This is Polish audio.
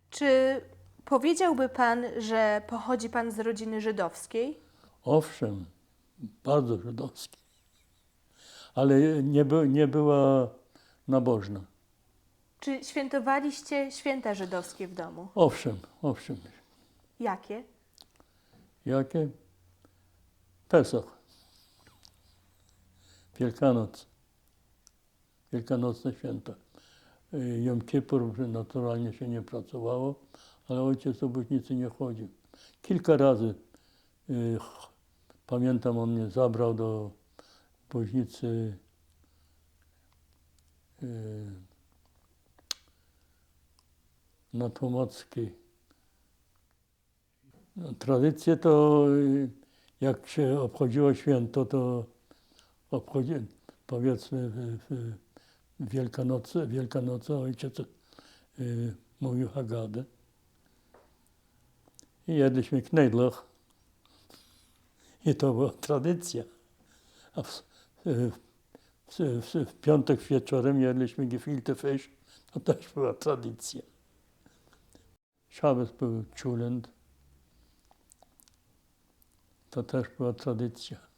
Czy powiedziałby pan, że pochodzi pan z rodziny żydowskiej? Owszem, bardzo żydowski, ale nie była nabożna. Czy świętowaliście święta żydowskie w domu? Owszem. Jakie? Jakie? Pesach, Wielkanoc, Wielkanocne święta. Jom Kippur naturalnie się nie pracowało, ale ojciec do Bożnicy nie chodził. Kilka razy, pamiętam, on mnie zabrał do Bożnicy na Pomockiej. No, tradycje to, jak się obchodziło święto, to powiedzmy w Wielkanocy ojciec mówił Haggadę. I jedliśmy knedlach. I to była tradycja. A w piątek wieczorem jedliśmy gefilte fish. To też była tradycja. Szabes był Czulent. To też była tradycja.